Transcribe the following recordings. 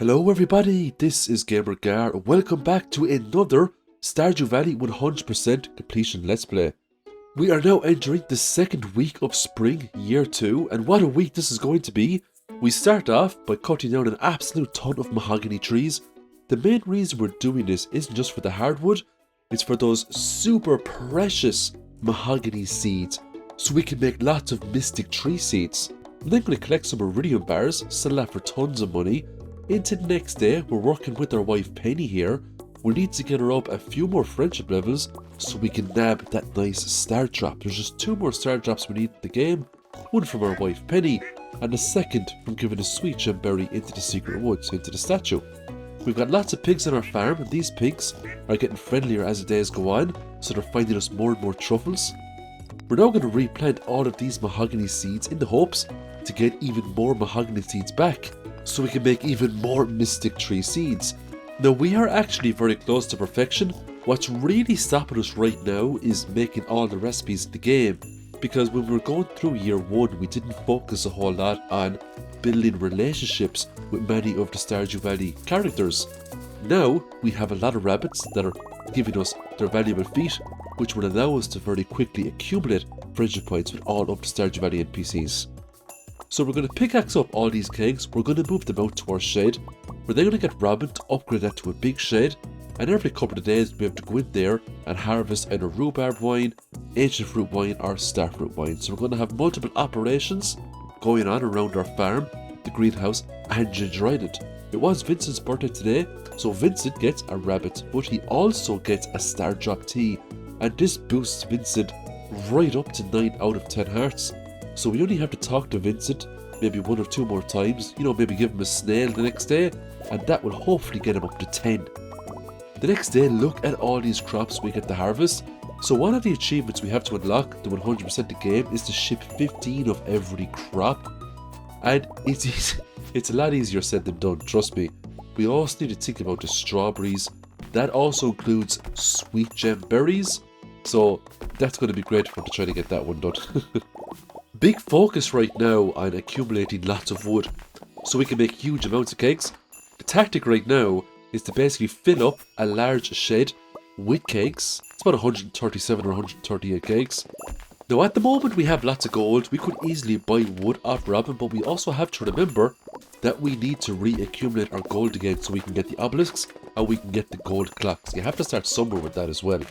Hello everybody, this is Gamer Gar. Welcome back to another Stardew Valley 100% completion Let's Play. We are now entering the second week of spring, year 2, and what a week this is going to be. We start off by cutting down an absolute ton of mahogany trees. The main reason we're doing this isn't just for the hardwood, it's for those super precious mahogany seeds, so we can make lots of mystic tree seeds. I'm then going to collect some iridium bars, sell that for tons of money. Into the next day, we're working with our wife Penny here. We need to get her up a few more friendship levels so we can nab that nice star drop. There's just 2 more star drops we need in the game. One from our wife Penny, and the second from giving a sweet gem berry into the secret woods, into the statue. We've got lots of pigs on our farm, and these pigs are getting friendlier as the days go on, so they're finding us more and more truffles. We're now going to replant all of these mahogany seeds in the hopes to get even more mahogany seeds back, so we can make even more mystic tree seeds. Now we are actually very close to perfection. What's really stopping us right now is making all the recipes in the game, because when we were going through year 1 we didn't focus a whole lot on building relationships with many of the Stardew Valley characters. Now we have a lot of rabbits that are giving us their valuable feet, which will allow us to very quickly accumulate friendship points with all of the Stardew Valley NPCs. So we're going to pickaxe up all these kegs, we're going to move them out to our shed, we're then going to get Robin to upgrade that to a big shed, and every couple of days we'll be able to go in there and harvest either rhubarb wine, ancient fruit wine or starfruit wine. So we're going to have multiple operations going on around our farm, the greenhouse and Ginger Island. It was Vincent's birthday today, so Vincent gets a rabbit, but he also gets a star drop tea, and this boosts Vincent right up to 9 out of 10 hearts. So we only have to talk to Vincent maybe 1 or 2 more times, maybe give him a snail the next day, and that will hopefully get him up to 10. The next day, look at all these crops we get to harvest. So one of the achievements we have to unlock, the 100% the game, is to ship 15 of every crop. And it's a lot easier said than done, trust me. We also need to think about the strawberries. That also includes sweet gem berries, so that's going to be great fun to try to get that one done. Big focus right now on accumulating lots of wood so we can make huge amounts of kegs. The tactic right now is to basically fill up a large shed with kegs. It's about 137 or 138 kegs. Now at the moment we have lots of gold. We could easily buy wood off Robin, but we also have to remember that we need to re-accumulate our gold again so we can get the obelisks and we can get the gold clocks. You have to start somewhere with that as well.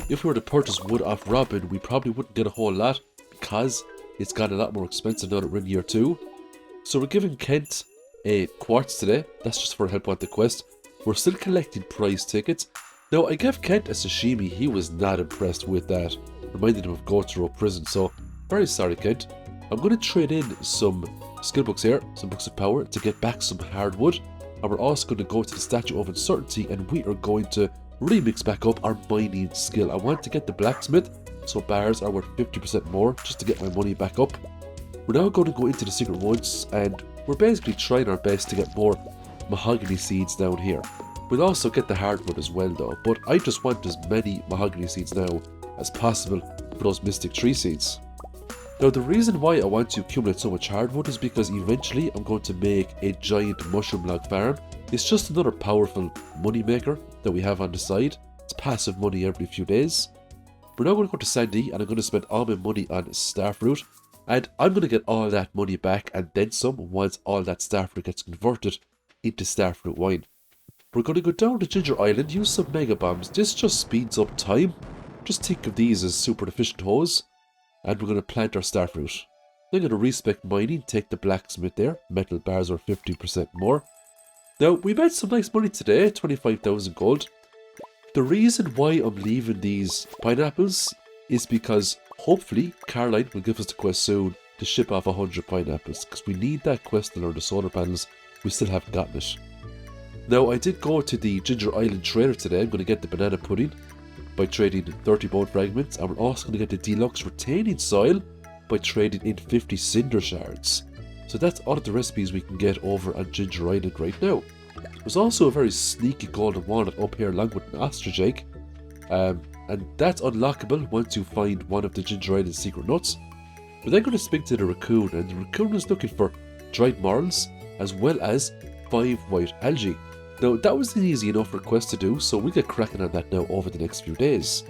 If we were to purchase wood off Robin, we probably wouldn't get a whole lot because it's got a lot more expensive now that we're in year 2. So we're giving Kent a quartz today. That's just for help on the quest. We're still collecting prize tickets. Now I gave Kent a sashimi. He was not impressed with that. Reminded him of Goats Row Prison. So very sorry, Kent. I'm going to trade in some skill books here, some books of power, to get back some hardwood. And we're also going to go to the Statue of Uncertainty and we are going to remix back up our mining skill. I want to get the blacksmith, so bars are worth 50% more, just to get my money back up. We're now going to go into the secret woods and we're basically trying our best to get more mahogany seeds down here. We'll also get the hardwood as well though, but I just want as many mahogany seeds now as possible for those mystic tree seeds. Now the reason why I want to accumulate so much hardwood is because eventually I'm going to make a giant mushroom log farm. It's just another powerful money maker that we have on the side. It's passive money every few days. We're now going to go to Sandy and I'm going to spend all my money on Starfruit, and I'm going to get all that money back and then some once all that Starfruit gets converted into Starfruit wine. We're going to go down to Ginger Island, use some mega bombs. This just speeds up time. Just think of these as super efficient hoes, and we're going to plant our Starfruit. Then going to respec mining, take the blacksmith there. Metal bars are 50% more. Now we made some nice money today, 25,000 gold. The reason why I'm leaving these pineapples is because hopefully Caroline will give us the quest soon to ship off 100 pineapples, because we need that quest to learn the solar panels. We still haven't gotten it. Now I did go to the Ginger Island trader today. I'm going to get the banana pudding by trading 30 bone fragments, and we're also going to get the deluxe retaining soil by trading in 50 cinder shards. So that's all of the recipes we can get over on Ginger Island right now. There's also a very sneaky golden walnut up here along with an ostrich egg, and that's unlockable once you find one of the Ginger Island secret nuts. We're then going to speak to the raccoon, and the raccoon is looking for dried morels as well as 5 white algae. Now that was an easy enough request to do, so we'll get cracking on that now over the next few days.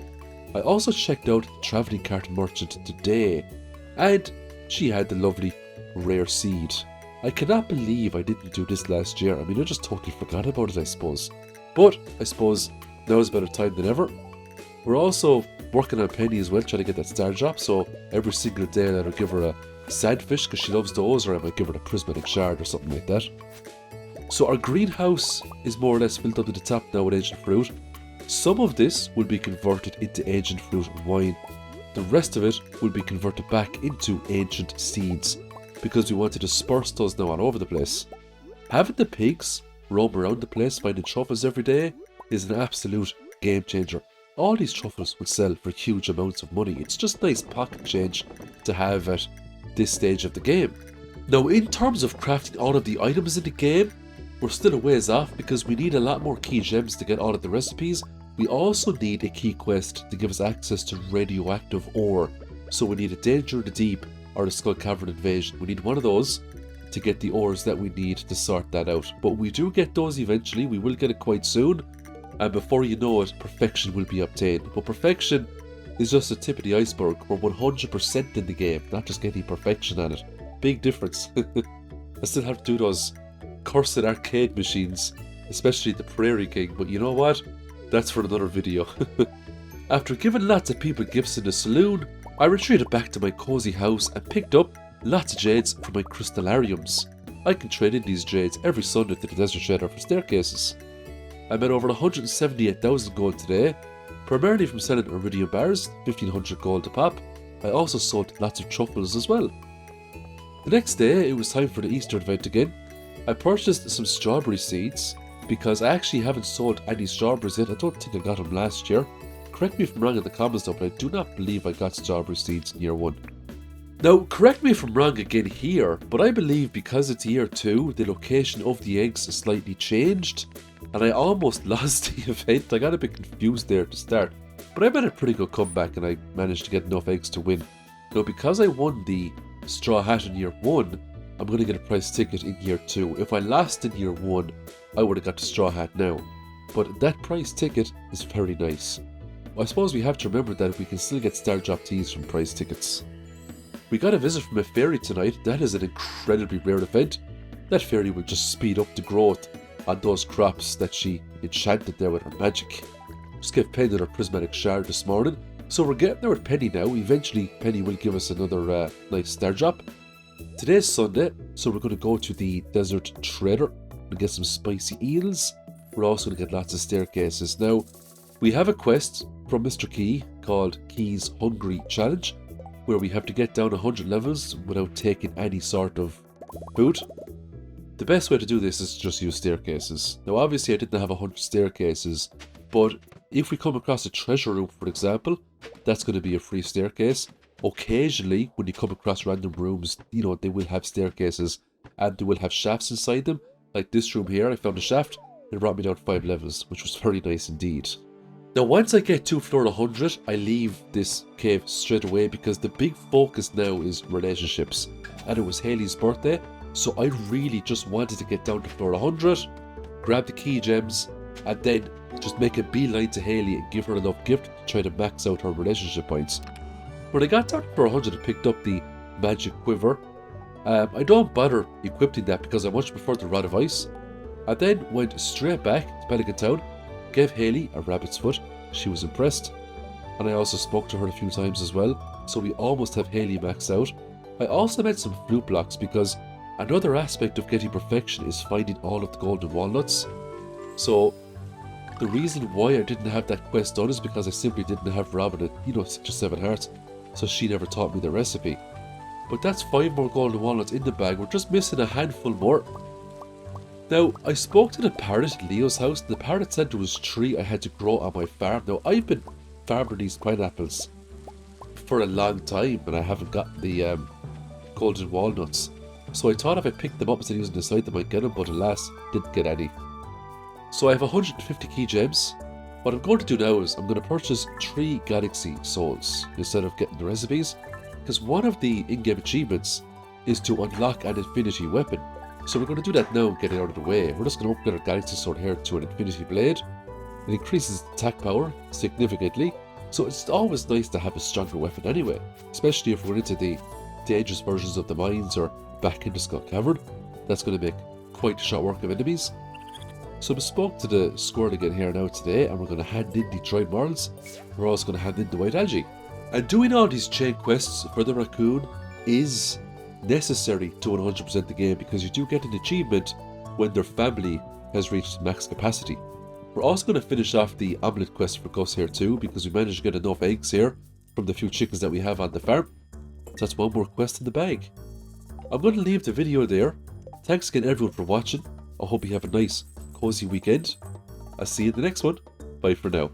I also checked out the travelling cart merchant today, and she had the lovely rare seed. I cannot believe I didn't do this last year. I mean, I just totally forgot about it, I suppose. But I suppose now is a better time than ever. We're also working on Penny as well, trying to get that star drop, so every single day I'll either give her a sandfish because she loves those, or I might give her a prismatic shard or something like that. So our greenhouse is more or less filled up to the top now with ancient fruit. Some of this will be converted into ancient fruit wine. The rest of it will be converted back into ancient seeds, because we want to disperse those now all over the place. Having the pigs roam around the place finding truffles every day is an absolute game changer. All these truffles will sell for huge amounts of money. It's just nice pocket change to have at this stage of the game. Now, in terms of crafting all of the items in the game, we're still a ways off because we need a lot more key gems to get all of the recipes. We also need a key quest to give us access to radioactive ore. So we need a Danger of the Deep or a Skull Cavern Invasion. We need one of those to get the ores that we need to sort that out. But we do get those eventually. We will get it quite soon. And before you know it, perfection will be obtained. But perfection is just the tip of the iceberg. We're 100% in the game, not just getting perfection on it. Big difference. I still have to do those cursed arcade machines, especially the Prairie King, but you know what? That's for another video. After giving lots of people gifts in the saloon, I retreated back to my cozy house and picked up lots of jades for my crystallariums. I can trade in these jades every Sunday to the Desert Shader for staircases. I made over 178,000 gold today, primarily from selling iridium bars, 1500 gold a pop. I also sold lots of truffles as well. The next day, it was time for the Easter event again. I purchased some strawberry seeds because I actually haven't sold any strawberries yet. I don't think I got them last year. Correct me if I'm wrong in the comments though, but I do not believe I got strawberry seeds in year 1. Now, correct me if I'm wrong again here, but I believe because it's year 2, the location of the eggs is slightly changed, and I almost lost the event. I got a bit confused there to start, but I made a pretty good comeback and I managed to get enough eggs to win. Now, because I won the straw hat in year 1, I'm going to get a prize ticket in year 2. If I lost in year 1, I would have got the straw hat now. But that prize ticket is very nice. I suppose we have to remember that we can still get star drop teas from prize tickets. We got a visit from a fairy tonight. That is an incredibly rare event. That fairy will just speed up the growth on those crops that she enchanted there with her magic. Just gave Penny her prismatic shard this morning. So we're getting there with Penny now. Eventually Penny will give us another nice star drop. Today's Sunday, so we're going to go to the Desert Trader and get some spicy eels. We're also going to get lots of staircases. Now, we have a quest from Mr. Key called Key's Hungry Challenge, where we have to get down 100 levels without taking any sort of food. The best way to do this is to just use staircases. Now, obviously I didn't have 100 staircases, but if we come across a treasure room, for example, that's going to be a free staircase. Occasionally, when you come across random rooms, you know, they will have staircases and they will have shafts inside them. Like this room here, I found a shaft. It brought me down 5 levels, which was very nice indeed. Now, once I get to floor 100, I leave this cave straight away because the big focus now is relationships. And it was Hayley's birthday, so I really just wanted to get down to floor 100, grab the key gems, and then just make a beeline to Hayley and give her enough gift to try to max out her relationship points. When I got down to floor 100, I picked up the magic quiver. I don't bother equipping that because I much prefer the rod of ice. I then went straight back to Pelican Town, gave Hayley a rabbit's foot. She was impressed, and I also spoke to her a few times as well, so we almost have Hayley maxed out. I also made some flute blocks because another aspect of getting perfection is finding all of the golden walnuts. So the reason why I didn't have that quest done is because I simply didn't have Robin at, 6 or 7 hearts, so she never taught me the recipe. But that's 5 more golden walnuts in the bag. We're just missing a handful more. Now, I spoke to the parrot at Leo's house. The parrot said there was 3 I had to grow on my farm. Now, I've been farming these pineapples for a long time, and I haven't got the golden walnuts. So I thought if I picked them up instead of using the site, I might get them, but alas, didn't get any. So I have 150 key gems. What I'm going to do now is I'm going to purchase 3 galaxy souls instead of getting the recipes, because one of the in-game achievements is to unlock an infinity weapon. So we're going to do that now and get it out of the way. We're just going to upgrade our Galaxy Sword here to an Infinity Blade. It increases attack power significantly, so it's always nice to have a stronger weapon anyway, especially if we're into the dangerous versions of the mines or back into Skull Cavern. That's going to make quite short work of enemies. So we spoke to the squirrel again here now today, and we're going to hand in the dried marls. We're also going to hand in the white algae. And doing all these chain quests for the raccoon is necessary to 100% the game, because you do get an achievement when their family has reached max capacity. We're also going to finish off the omelette quest for Gus here too, because we managed to get enough eggs here from the few chickens that we have on the farm. So that's one more quest in the bag. I'm going to leave the video there. Thanks again everyone for watching. I hope you have a nice, cozy weekend. I'll see you in the next one. Bye for now.